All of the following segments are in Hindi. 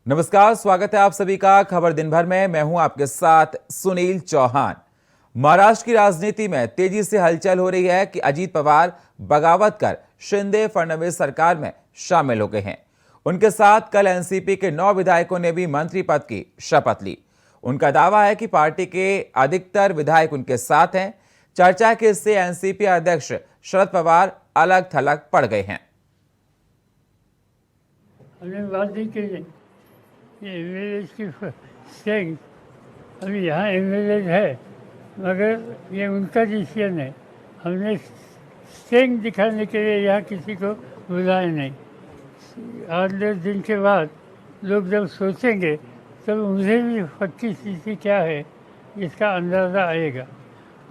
नमस्कार, स्वागत है आप सभी का खबर दिन भर में। मैं हूं आपके साथ सुनील चौहान। महाराष्ट्र की राजनीति में तेजी से हलचल हो रही है कि अजीत पवार बगावत कर शिंदे फडणवीस सरकार में शामिल हो गए हैं। उनके साथ कल एनसीपी के 9 विधायकों ने भी मंत्री पद की शपथ ली। उनका दावा है कि पार्टी के अधिकतर विधायक उनके साथ हैं। चर्चा के इससे एनसीपी अध्यक्ष शरद पवार अलग थलग पड़ गए हैं। हमने बात नहीं की ये एमएलए की स्ट्रेंथ, अभी यहाँ एमएलए है मगर ये उनका डिसीजन है। हमने स्ट्रेंथ दिखाने के लिए यहाँ किसी को बुलाया नहीं। 8-10 दिन के बाद लोग जब सोचेंगे तब मुझे भी पक्की स्थिति क्या है इसका अंदाज़ा आएगा।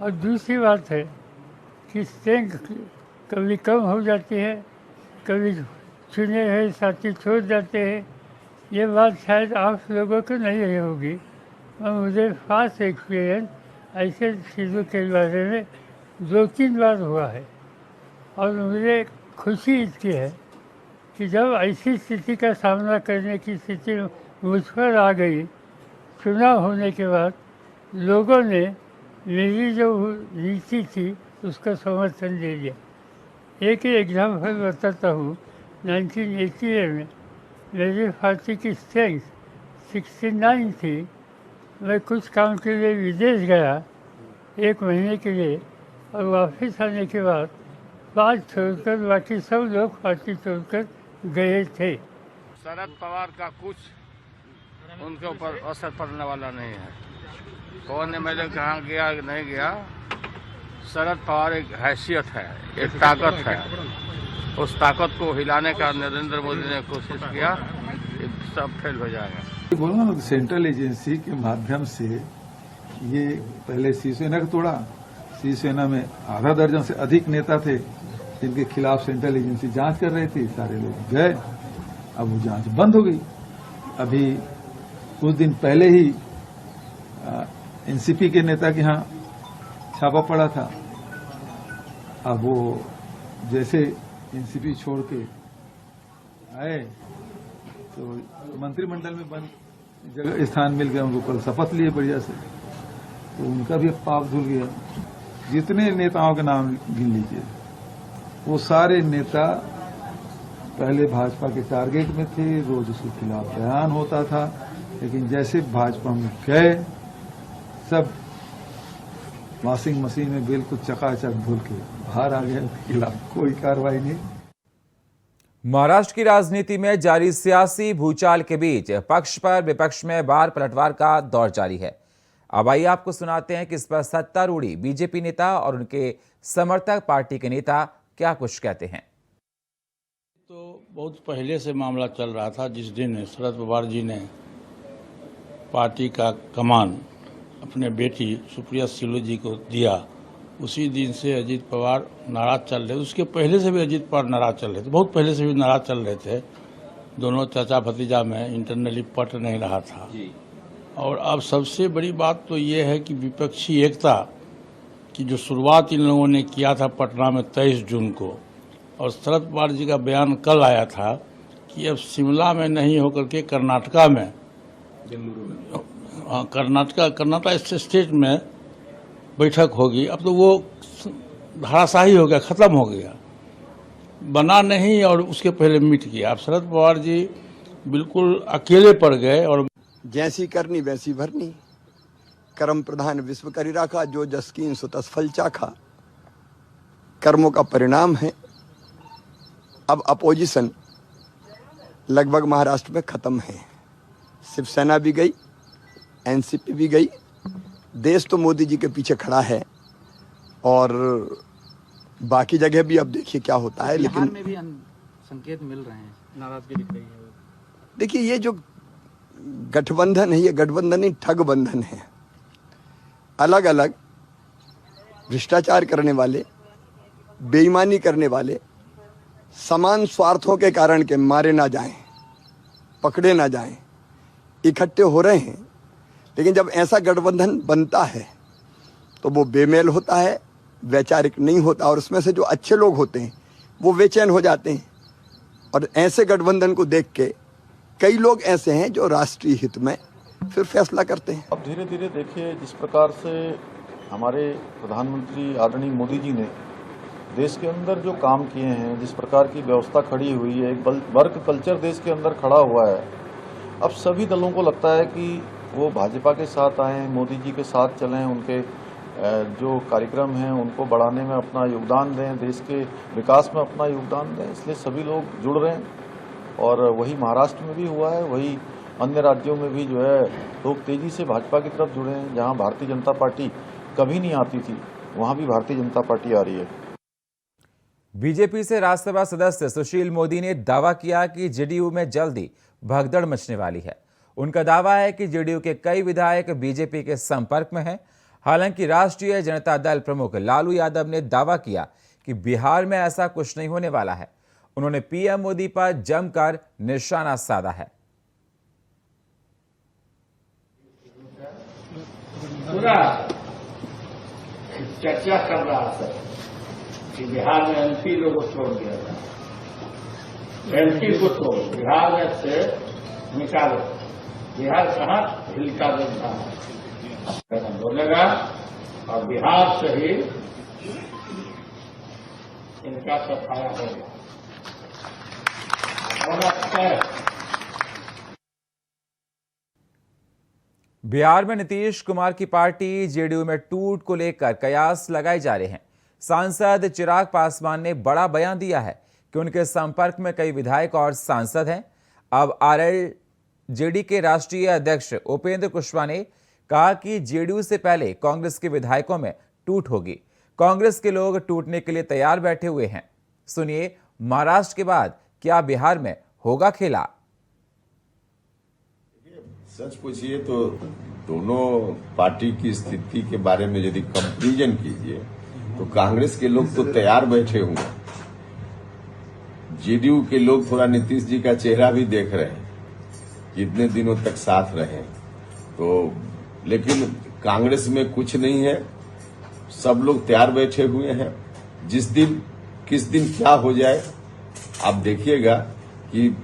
और दूसरी बात है कि स्ट्रेंथ कभी कम हो जाती है, कभी चुने हुए साथी छोड़ जाते हैं। ये बात शायद आप लोगों को नहीं होगी और मुझे खास एक्सपीरियंस ऐसे चीज़ों के बारे में 2-3 बार हुआ है। और मुझे खुशी इसकी है कि जब ऐसी स्थिति का सामना करने की स्थिति मुझ पर आ गई, चुनाव होने के बाद लोगों ने मेरी जो नीति थी उसका समर्थन दे दिया। एक ही एग्जाम्पल बताता हूँ। 1988 में मेरी पार्टी की स्ट्रेंथ 69 थी। मैं कुछ काम के लिए विदेश गया 1 महीने के लिए और वापस आने के बाद बात छोड़कर बाकी सब लोग पार्टी छोड़कर गए थे। शरद पवार का कुछ उनके ऊपर असर पड़ने वाला नहीं है। कौन एमएलए कहाँ गया नहीं गया, शरद पवार एक हैसियत है, एक ताकत है। उस ताकत को हिलाने का नरेंद्र मोदी ने कोशिश किया, सब फेल हो जाएगा। बोला ना, सेंट्रल एजेंसी के माध्यम से ये पहले शिवसेना को तोड़ा। शिवसेना में आधा दर्जन से अधिक नेता थे जिनके खिलाफ सेंट्रल एजेंसी जांच कर रही थी। सारे लोग गए, अब वो जांच बंद हो गई। अभी कुछ दिन पहले ही एनसीपी के नेता के यहाँ छापा पड़ा था। अब वो जैसे एनसीपी छोड़ के आए तो मंत्रिमंडल में बंद जगह स्थान मिल गया उनको। कल शपथ लिए बढ़िया से, तो उनका भी पाप धुल गया। जितने नेताओं के नाम गिन लीजिए, वो सारे नेता पहले भाजपा के टारगेट में थे, रोज उसके खिलाफ बयान होता था, लेकिन जैसे भाजपा में गए सब वॉशिंग मशीन में बिल्कुल चकाचक धुल के बाहर आ गए। उनके खिलाफ कोई कार्रवाई नहीं। महाराष्ट्र की राजनीति में जारी सियासी भूचाल के बीच पक्ष पर विपक्ष में बार पलटवार का दौर जारी है। अब आइए आपको सुनाते हैं कि इस पर सत्तारूढ़ी बीजेपी नेता और उनके समर्थक पार्टी के नेता क्या कुछ कहते हैं। तो बहुत पहले से मामला चल रहा था। जिस दिन शरद पवार जी ने पार्टी का कमान अपने बेटी सुप्रिया सुले जी को दिया, उसी दिन से अजीत पवार नाराज चल रहे। उसके पहले से भी अजीत पवार नाराज चल रहे थे, बहुत पहले से भी नाराज चल रहे थे। दोनों चाचा भतीजा में इंटरनली पट नहीं रहा था। और अब सबसे बड़ी बात तो ये है कि विपक्षी एकता की जो शुरुआत इन लोगों ने किया था पटना में 23 जून को, और शरद पवार जी का बयान कल आया था कि अब शिमला में नहीं होकर के कर्नाटका में, कर्नाटका स्टेट में बैठक होगी। अब तो वो धाराशाही हो गया, खत्म हो गया, बना नहीं और उसके पहले मिट गया। अब शरद पवार जी बिल्कुल अकेले पड़ गए। और जैसी करनी वैसी भरनी, कर्म प्रधान विश्व करी राखा, जो जस कीन सो तस फल चाखा। कर्मों का परिणाम है। अब अपोजिशन लगभग महाराष्ट्र में खत्म है। शिवसेना भी गई, एनसीपी भी गई। देश तो मोदी जी के पीछे खड़ा है और बाकी जगह भी अब देखिए क्या होता है। लेकिन में भी संकेत मिल रहे हैं, नाराजगी दिख रही है। देखिए, ये जो गठबंधन है, ये गठबंधन नहीं ठग बंधन है। अलग अलग भ्रष्टाचार करने वाले, बेईमानी करने वाले, समान स्वार्थों के कारण के मारे ना जाएं, पकड़े ना जाएं, इकट्ठे हो रहे हैं। लेकिन जब ऐसा गठबंधन बनता है तो वो बेमेल होता है, वैचारिक नहीं होता, और उसमें से जो अच्छे लोग होते हैं वो बेचैन हो जाते हैं। और ऐसे गठबंधन को देख के कई लोग ऐसे हैं जो राष्ट्रीय हित में फिर फैसला करते हैं। अब धीरे धीरे देखिए, जिस प्रकार से हमारे प्रधानमंत्री आदरणीय मोदी जी ने देश के अंदर जो काम किए हैं, जिस प्रकार की व्यवस्था खड़ी हुई है, एक वर्क कल्चर देश के अंदर खड़ा हुआ है, अब सभी दलों को लगता है कि वो भाजपा के साथ आएँ, मोदी जी के साथ चलें, उनके जो कार्यक्रम हैं उनको बढ़ाने में अपना योगदान दें, देश के विकास में अपना योगदान दें। इसलिए सभी लोग जुड़ रहे हैं और वही महाराष्ट्र में भी हुआ है, वही अन्य राज्यों में भी जो है लोग तेजी से भाजपा की तरफ जुड़े हैं। जहां भारतीय जनता पार्टी कभी नहीं आती थी, वहां भी भारतीय जनता पार्टी आ रही है। बीजेपी से राज्यसभा सदस्य सुशील मोदी ने दावा किया कि जेडीयू में जल्दी भगदड़ मचने वाली है। उनका दावा है कि जेडीयू के कई विधायक बीजेपी के संपर्क में हैं। हालांकि राष्ट्रीय जनता दल प्रमुख लालू यादव ने दावा किया कि बिहार में ऐसा कुछ नहीं होने वाला है। उन्होंने पीएम मोदी पर जमकर निशाना साधा है। पूरा चर्चा कर रहा था कि बिहार में एमपी लोगों को छोड़ दिया था, एमपी को छोड़ बिहार में से निकालो। बिहार कहाँ हिलका देता है बोलेगा और बिहार से ही इनका सफाया होगा। बिहार में नीतीश कुमार की पार्टी जेडीयू में टूट को लेकर कयास लगाए जा रहे हैं। सांसद चिराग पासवान ने बड़ा बयान दिया है कि उनके संपर्क में कई विधायक और सांसद हैं। अब आरएलजेडी के राष्ट्रीय अध्यक्ष उपेंद्र कुशवाहा ने कहा कि जेडीयू से पहले कांग्रेस के विधायकों में टूट होगी। कांग्रेस के लोग टूटने के लिए तैयार बैठे हुए हैं। सुनिए, महाराष्ट्र के बाद क्या बिहार में होगा खेला? सच पूछिए तो दोनों पार्टी की स्थिति के बारे में यदि कंपैरिजन कीजिए तो कांग्रेस के लोग तो तैयार बैठे हुए, जेडीयू के लोग थोड़ा नीतीश जी का चेहरा भी देख रहे हैं, कितने दिनों तक साथ रहे तो, लेकिन कांग्रेस में कुछ नहीं है, सब लोग तैयार बैठे हुए हैं। जिस दिन किस दिन क्या हो जाए आप देखिएगा कि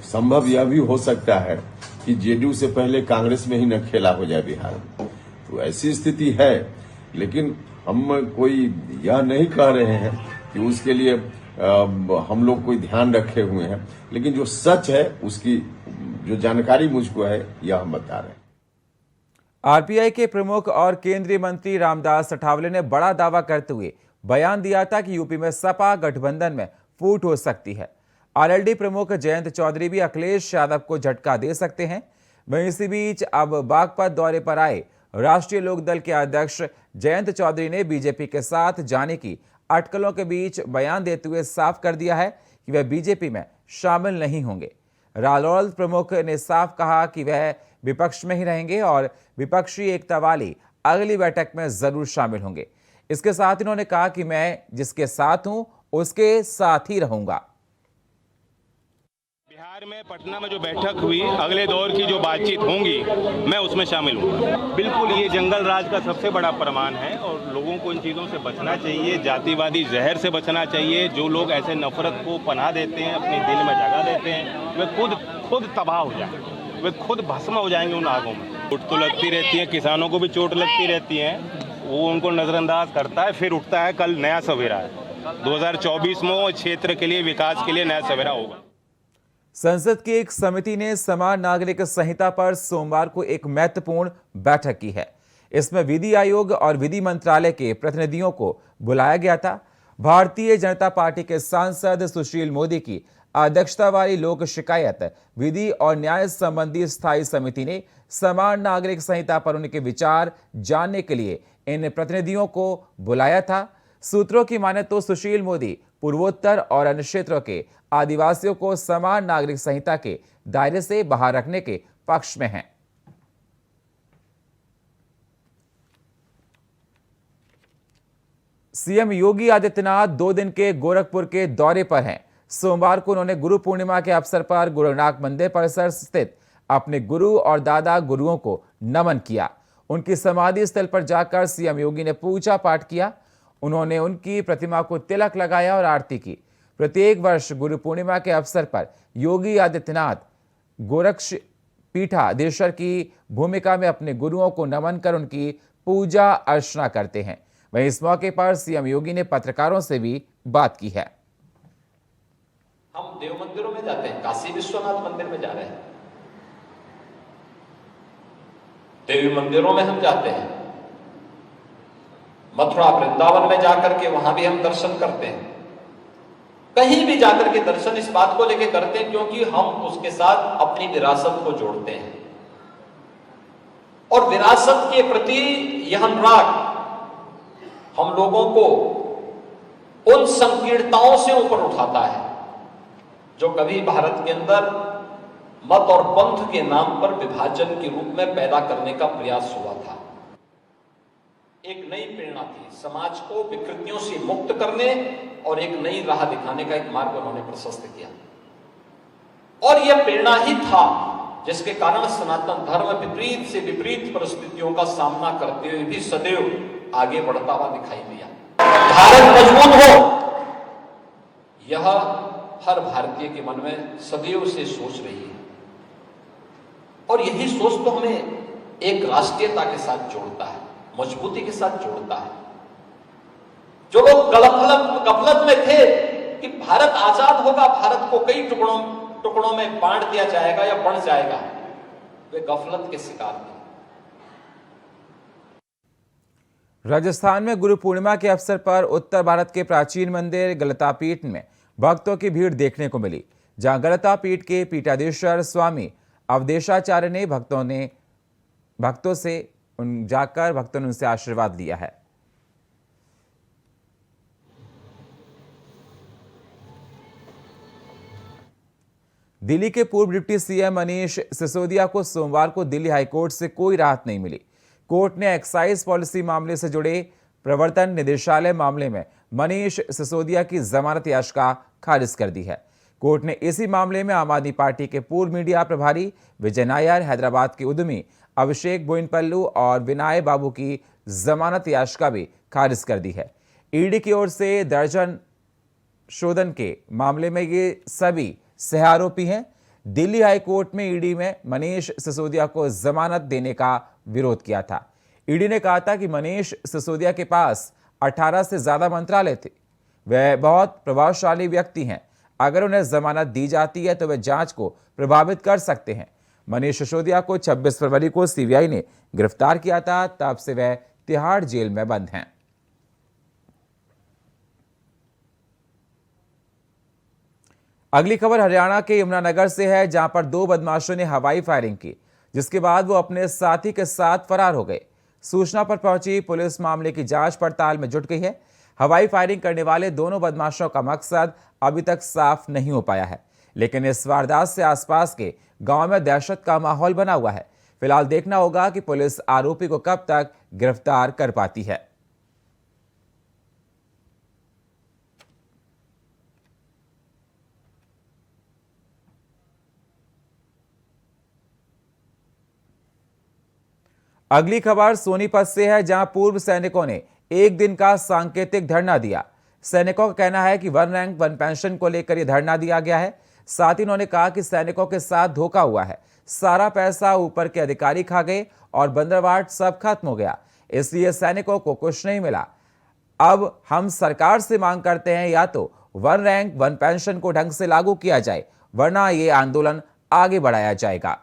संभव यह भी हो सकता है कि जेडीयू से पहले कांग्रेस में ही न खेला हो जाए बिहार में। तो ऐसी स्थिति है, लेकिन हम कोई यह नहीं कह रहे हैं कि उसके लिए हम लोग कोई ध्यान रखे हुए हैं, लेकिन जो सच है उसकी जो जानकारी मुझको है यह हम बता रहे हैं। आरपीआई के प्रमुख और केंद्रीय मंत्री रामदास अठावले ने बड़ा दावा करते हुए बयान दिया था कि यूपी में सपा गठबंधन में फूट हो सकती है। आरएलडी प्रमुख जयंत चौधरी भी अखिलेश यादव को झटका दे सकते हैं। वहीं इसी बीच अब बागपत दौरे पर आए राष्ट्रीय लोकदल के अध्यक्ष जयंत चौधरी ने बीजेपी के साथ जाने की अटकलों के बीच बयान देते हुए साफ कर दिया है कि वह बीजेपी में शामिल नहीं होंगे। रालोद प्रमुख ने साफ कहा कि वह विपक्ष में ही रहेंगे और विपक्षी एकता वाली अगली बैठक में जरूर शामिल होंगे। इसके साथ इन्होंने कहा कि मैं जिसके साथ हूं उसके साथ ही रहूंगा। बिहार में पटना में जो बैठक हुई, अगले दौर की जो बातचीत होंगी, मैं उसमें शामिल हूँ। बिल्कुल ये जंगल राज का सबसे बड़ा प्रमाण है और लोगों को इन चीज़ों से बचना चाहिए, जातिवादी जहर से बचना चाहिए। जो लोग ऐसे नफरत को पनाह देते हैं, अपने दिल में जगह देते हैं, वे खुद तबाह हो जाएंगे, वे खुद भस्म हो जाएंगे उन आगों में। चोट तो लगती रहती है, किसानों को भी चोट लगती रहती है, वो उनको नज़रअंदाज करता है, फिर उठता है। कल नया सवेरा है, 2024 में क्षेत्र के लिए, विकास के लिए नया सवेरा होगा। संसद की एक समिति ने समान नागरिक संहिता पर सोमवार को एक महत्वपूर्ण बैठक की है। इसमें विधि आयोग और विधि मंत्रालय के प्रतिनिधियों को बुलाया गया था। भारतीय जनता पार्टी के सांसद सुशील मोदी की अध्यक्षता वाली लोक शिकायत विधि और न्याय संबंधी स्थायी समिति ने समान नागरिक संहिता पर उनके विचार जानने के लिए इन प्रतिनिधियों को बुलाया था। सूत्रों की माने तो सुशील मोदी पूर्वोत्तर और अन्य क्षेत्रों के आदिवासियों को समान नागरिक संहिता के दायरे से बाहर रखने के पक्ष में हैं। सीएम योगी आदित्यनाथ 2 दिन के गोरखपुर के दौरे पर हैं। सोमवार को उन्होंने गुरु पूर्णिमा के अवसर पर गुरुनानक मंदिर परिसर स्थित अपने गुरु और दादा गुरुओं को नमन किया। उनकी समाधि स्थल पर जाकर सीएम योगी ने पूजा पाठ किया। उन्होंने उनकी प्रतिमा को तिलक लगाया और आरती की। प्रत्येक वर्ष गुरु पूर्णिमा के अवसर पर योगी आदित्यनाथ गोरक्ष पीठाधीश्वर की भूमिका में अपने गुरुओं को नमन कर उनकी पूजा अर्चना करते हैं। वहीं इस मौके पर सीएम योगी ने पत्रकारों से भी बात की है। हम देव मंदिरों में जाते हैं, काशी विश्वनाथ मंदिर में जा रहे हैं, देवी मंदिरों में हम जाते हैं, मथुरा वृंदावन में जाकर के वहां भी हम दर्शन करते हैं। कहीं भी जाकर के दर्शन इस बात को लेकर करते हैं क्योंकि हम उसके साथ अपनी विरासत को जोड़ते हैं और विरासत के प्रति यह अनुराग हम लोगों को उन संकीर्णताओं से ऊपर उठाता है जो कभी भारत के अंदर मत और पंथ के नाम पर विभाजन के रूप में पैदा करने का प्रयास हुआ था। एक नई प्रेरणा थी, समाज को विकृतियों से मुक्त करने और एक नई राह दिखाने का एक मार्ग उन्होंने प्रशस्त किया और यह प्रेरणा ही था जिसके कारण सनातन धर्म विपरीत से विपरीत परिस्थितियों का सामना करते हुए भी सदैव आगे बढ़ता हुआ दिखाई दिया। भारत मजबूत हो, यह हर भारतीय के मन में सदैव से सोच रही है और यही सोच तो हमें एक राष्ट्रीयता के साथ जोड़ता है, मजबूती के साथ जोड़ता है। जो लोग गफलत में थे कि भारत आजाद होगा, भारत को कई टुकड़ों में बांट दिया जाएगा या बढ़ जाएगा, वे गफलत के शिकार थे। राजस्थान में गुरु पूर्णिमा के अवसर पर उत्तर भारत के प्राचीन मंदिर गलता पीठ में भक्तों की भीड़ देखने को मिली, जहां गलता पीठ के पीठाधीश्वर स्वामी अवधेशाचार्य ने भक्तों ने उनसे आशीर्वाद लिया है। दिल्ली के पूर्व डिप्टी सीएम मनीष सिसोदिया को सोमवार को दिल्ली हाईकोर्ट से कोई राहत नहीं मिली। कोर्ट ने एक्साइज पॉलिसी मामले से जुड़े प्रवर्तन निदेशालय मामले में मनीष सिसोदिया की जमानत याचिका खारिज कर दी है। कोर्ट ने इसी मामले में आम आदमी पार्टी के पूर्व मीडिया प्रभारी विजय नायर, हैदराबाद के उद्यमी अभिषेक बोइनपल्लू और विनय बाबू की जमानत याचिका भी खारिज कर दी है। ईडी की ओर से दर्जन शोधन के मामले में ये सभी सह आरोपी हैं। दिल्ली हाईकोर्ट में ईडी में मनीष सिसोदिया को जमानत देने का विरोध किया था। ईडी ने कहा था कि मनीष सिसोदिया के पास 18 से ज्यादा मंत्रालय थे, वह बहुत प्रभावशाली व्यक्ति हैं। अगर उन्हें जमानत दी जाती है तो वे जांच को प्रभावित कर सकते हैं। मनीष सिसोदिया को 26 फरवरी को सीबीआई ने गिरफ्तार किया था, तब से वह तिहाड़ जेल में बंद हैं। अगली खबर हरियाणा के यमुनानगर से है, जहां पर 2 बदमाशों ने हवाई फायरिंग की, जिसके बाद वो अपने साथी के साथ फरार हो गए। सूचना पर पहुंची पुलिस मामले की जांच पड़ताल में जुट गई है। हवाई फायरिंग करने वाले दोनों बदमाशों का मकसद अभी तक साफ नहीं हो पाया है, लेकिन इस वारदात से आसपास के गांव में दहशत का माहौल बना हुआ है। फिलहाल देखना होगा कि पुलिस आरोपी को कब तक गिरफ्तार कर पाती है। अगली खबर सोनीपत से है, जहां पूर्व सैनिकों ने एक दिन का सांकेतिक धरना दिया। सैनिकों का कहना है कि 1 रैंक 1 पेंशन को लेकर यह धरना दिया गया है। साथ ही उन्होंने कहा कि सैनिकों के साथ धोखा हुआ है, सारा पैसा ऊपर के अधिकारी खा गए और बंदरवाट सब खत्म हो गया, इसलिए सैनिकों को कुछ नहीं मिला। अब हम सरकार से मांग करते हैं या तो 1 रैंक 1 पेंशन को ढंग से लागू किया जाए, वरना ये आंदोलन आगे बढ़ाया जाएगा।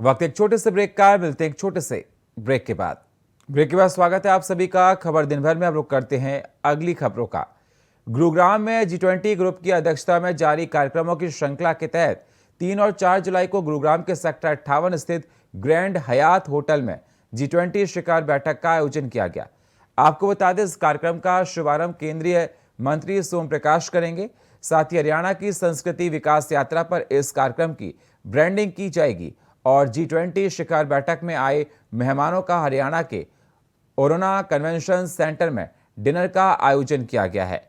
वक्त एक छोटे से ब्रेक का, मिलते हैं एक छोटे से ब्रेक के बाद। स्वागत है आप सभी का खबर दिन भर में। अब रुक करते हैं अगली खबरों का। गुरुग्राम में G20 ग्रुप की अध्यक्षता में जारी कार्यक्रमों की श्रृंखला के तहत 3 और 4 जुलाई को गुरुग्राम के सेक्टर 58 स्थित ग्रैंड हयात होटल में G20 शिखर बैठक का आयोजन किया गया। आपको बता दें, इस कार्यक्रम का शुभारंभ केंद्रीय मंत्री सोम प्रकाश करेंगे। साथ ही हरियाणा की संस्कृति विकास यात्रा पर इस कार्यक्रम की ब्रांडिंग की जाएगी और G20 शिखर बैठक में आए मेहमानों का हरियाणा के ओरोना कन्वेंशन सेंटर में डिनर का आयोजन किया गया है।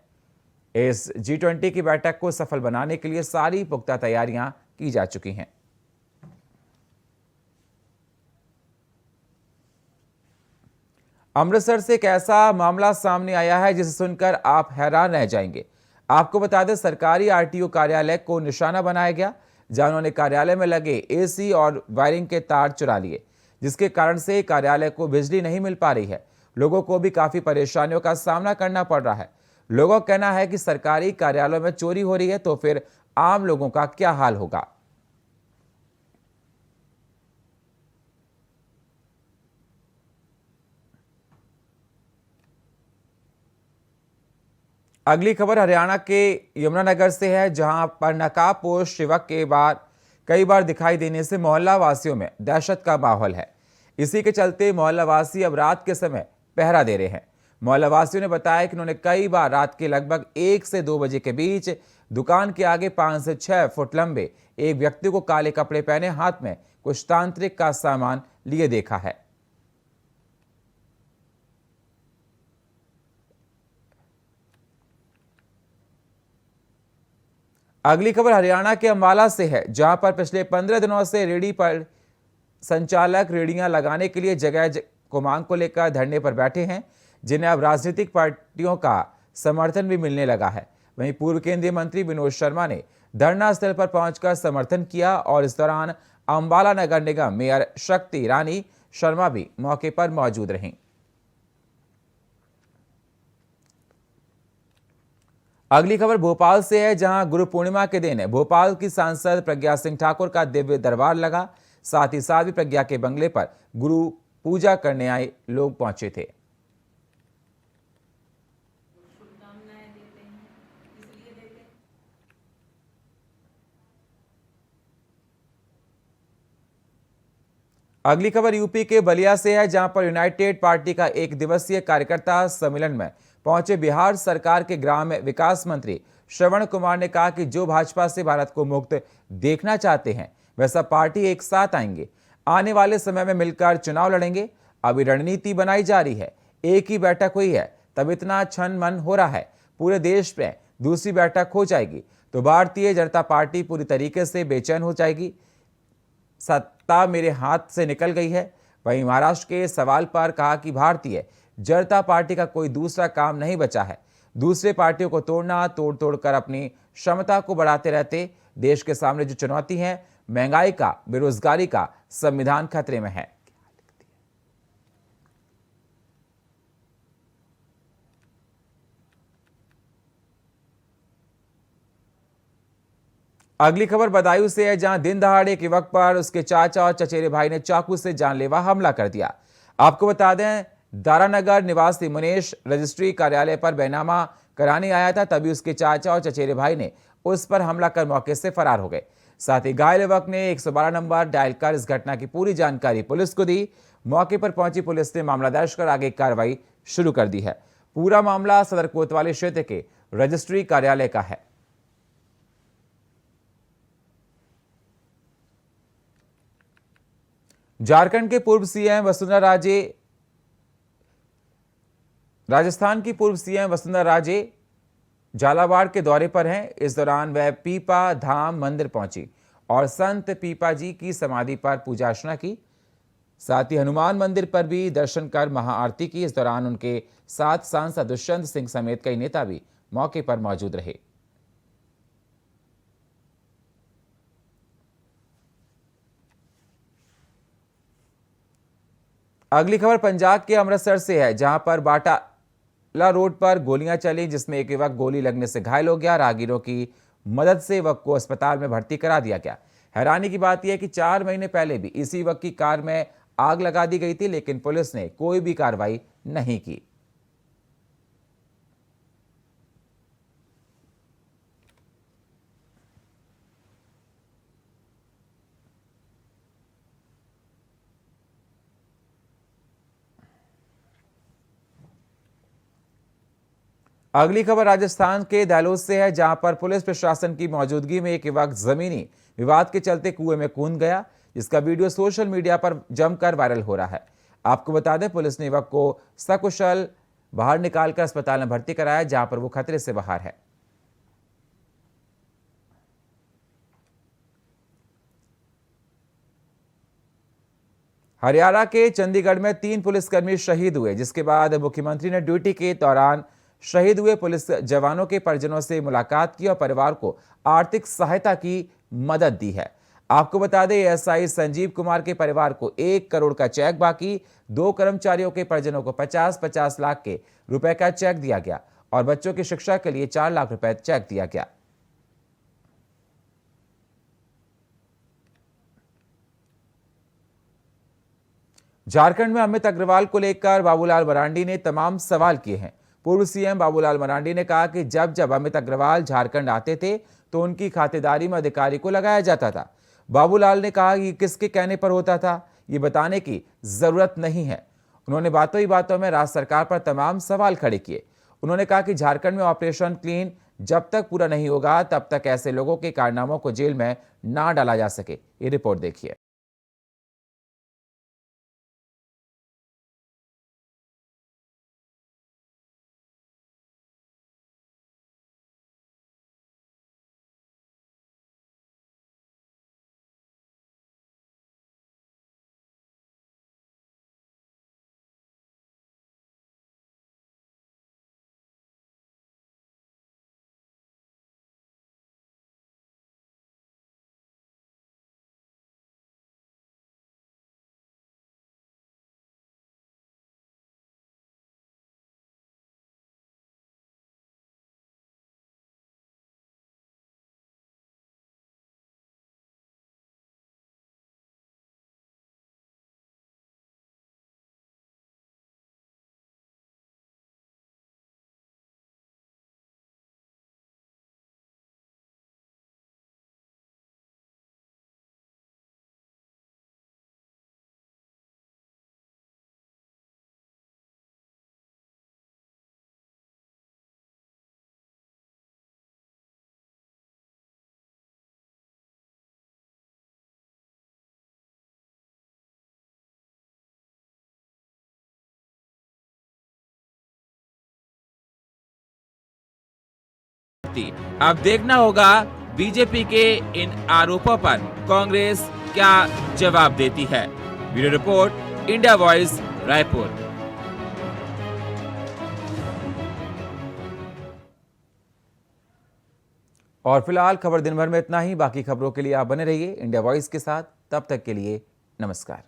इस G20 की बैठक को सफल बनाने के लिए सारी पुख्ता तैयारियां की जा चुकी हैं। अमृतसर से एक ऐसा मामला सामने आया है जिसे सुनकर आप हैरान रह जाएंगे। आपको बता दें, सरकारी आरटीओ कार्यालय को निशाना बनाया गया, जहां उन्होंने कार्यालय में लगे एसी और वायरिंग के तार चुरा लिए, जिसके कारण से कार्यालय को बिजली नहीं मिल पा रही है। लोगों को भी काफी परेशानियों का सामना करना पड़ रहा है। लोगों का कहना है कि सरकारी कार्यालयों में चोरी हो रही है तो फिर आम लोगों का क्या हाल होगा। अगली खबर हरियाणा के यमुनानगर से है, जहां पर नकाबपोश युवक के बाद कई बार दिखाई देने से मोहल्ला वासियों में दहशत का माहौल है। इसी के चलते मोहल्ला वासी अब रात के समय पहरा दे रहे हैं। मोहल्ला वासियों ने बताया कि उन्होंने कई बार रात के लगभग 1 से 2 बजे के बीच दुकान के आगे 5 से 6 फुट लंबे एक व्यक्ति को काले कपड़े पहने हाथ में कुछ तांत्रिक का सामान लिए देखा है। अगली खबर हरियाणा के अंबाला से है, जहां पर पिछले 15 दिनों से रेहड़ी पर संचालक रेहड़ियां लगाने के लिए जगह को मांग को लेकर धरने पर बैठे हैं, जिन्हें अब राजनीतिक पार्टियों का समर्थन भी मिलने लगा है। वहीं पूर्व केंद्रीय मंत्री विनोद शर्मा ने धरना स्थल पर पहुंचकर समर्थन किया और इस दौरान अंबाला नगर निगम मेयर शक्ति रानी शर्मा भी मौके पर मौजूद रहीं। अगली खबर भोपाल से है, जहां गुरु पूर्णिमा के दिन भोपाल की सांसद प्रज्ञा सिंह ठाकुर का दिव्य दरबार लगा। साथ ही साथ भी प्रज्ञा के बंगले पर गुरु पूजा करने आए लोग पहुंचे थे। अगली खबर यूपी के बलिया से है, जहां पर यूनाइटेड पार्टी का 1 दिवसीय कार्यकर्ता सम्मेलन में पहुंचे बिहार सरकार के ग्राम विकास मंत्री श्रवण कुमार ने कहा कि जो भाजपा से भारत को मुक्त देखना चाहते हैं वह सब पार्टी एक साथ आएंगे, आने वाले समय में मिलकर चुनाव लड़ेंगे। अभी रणनीति बनाई जा रही है, एक ही बैठक हुई है तब इतना छन मन हो रहा है, पूरे देश में दूसरी बैठक हो जाएगी तो भारतीय जनता पार्टी पूरी तरीके से बेचैन हो जाएगी। सत्ता मेरे हाथ से निकल गई है। वहीं महाराष्ट्र के सवाल पर कहा कि भारतीय जनता पार्टी का कोई दूसरा काम नहीं बचा है, दूसरे पार्टियों को तोड़ना, तोड़ तोड़ कर अपनी क्षमता को बढ़ाते रहते। देश के सामने जो चुनौती है, महंगाई का, बेरोजगारी का, संविधान खतरे में है। अगली खबर बदायूं से है, जहां दिन दहाड़े एक युवक पर उसके चाचा और चचेरे भाई ने चाकू से जानलेवा हमला कर दिया। आपको बता दें, दारानगर निवासी मुनेश रजिस्ट्री कार्यालय पर बैनामा कराने आया था, तभी उसके चाचा और चचेरे भाई ने उस पर हमला कर मौके से फरार हो गए। साथ ही घायल युवक ने 112 नंबर डायल कर इस घटना की पूरी जानकारी पुलिस को दी। मौके पर पहुंची पुलिस ने मामला दर्ज कर आगे कार्रवाई शुरू कर दी है। पूरा मामला सदर कोतवाली क्षेत्र के रजिस्ट्री कार्यालय का है। झारखंड के पूर्व सीएम वसुंधरा राजे, राजस्थान की पूर्व सीएम वसुंधरा राजे झालावाड़ के दौरे पर हैं। इस दौरान वह पीपा धाम मंदिर पहुंची और संत पीपा जी की समाधि पर पूजा अर्चना की। साथ ही हनुमान मंदिर पर भी दर्शन कर महाआरती की। इस दौरान उनके साथ सांसद दुष्यंत सिंह समेत कई नेता भी मौके पर मौजूद रहे। अगली खबर पंजाब के अमृतसर से है, जहां पर बाटाला रोड पर गोलियां चली, जिसमें एक युवक गोली लगने से घायल हो गया। राहगीरों की मदद से युवक को अस्पताल में भर्ती करा दिया गया। हैरानी की बात यह है कि 4 महीने पहले भी इसी युवक की कार में आग लगा दी गई थी, लेकिन पुलिस ने कोई भी कार्रवाई नहीं की। अगली खबर राजस्थान के दालोद से है, जहां पर पुलिस प्रशासन की मौजूदगी में एक युवक जमीनी विवाद के चलते कुएं में कूद गया, जिसका वीडियो सोशल मीडिया पर जमकर वायरल हो रहा है। आपको बता दें, पुलिस ने युवक को सकुशल बाहर निकालकर अस्पताल में भर्ती कराया, जहां पर वो खतरे से बाहर है। हरियाणा के चंडीगढ़ में 3 पुलिसकर्मी शहीद हुए, जिसके बाद मुख्यमंत्री ने ड्यूटी के दौरान शहीद हुए पुलिस जवानों के परिजनों से मुलाकात की और परिवार को आर्थिक सहायता की मदद दी है। आपको बता दें, एएसआई संजीव कुमार के परिवार को 1 करोड़ का चेक, बाकी 2 कर्मचारियों के परिजनों को 50-50 लाख के रुपए का चेक दिया गया और बच्चों की शिक्षा के लिए 4 लाख रुपए चेक दिया गया। झारखंड में अमित अग्रवाल को लेकर बाबूलाल मरांडी ने तमाम सवाल किए हैं। पूर्व सीएम बाबूलाल मरांडी ने कहा कि जब जब अमित अग्रवाल झारखंड आते थे तो उनकी खातेदारी में अधिकारी को लगाया जाता था। बाबूलाल ने कहा कि किसके कहने पर होता था, ये बताने की जरूरत नहीं है। उन्होंने बातों ही बातों में राज्य सरकार पर तमाम सवाल खड़े किए। उन्होंने कहा कि झारखंड में ऑपरेशन क्लीन जब तक पूरा नहीं होगा तब तक ऐसे लोगों के कारनामों को जेल में ना डाला जा सके। ये रिपोर्ट देखिए। अब देखना होगा बीजेपी के इन आरोपों पर कांग्रेस क्या जवाब देती है। Bureau report, India voice, Raipur. और फिलहाल खबर दिन भर में इतना ही। बाकी खबरों के लिए आप बने रहिए इंडिया वॉइस के साथ। तब तक के लिए नमस्कार।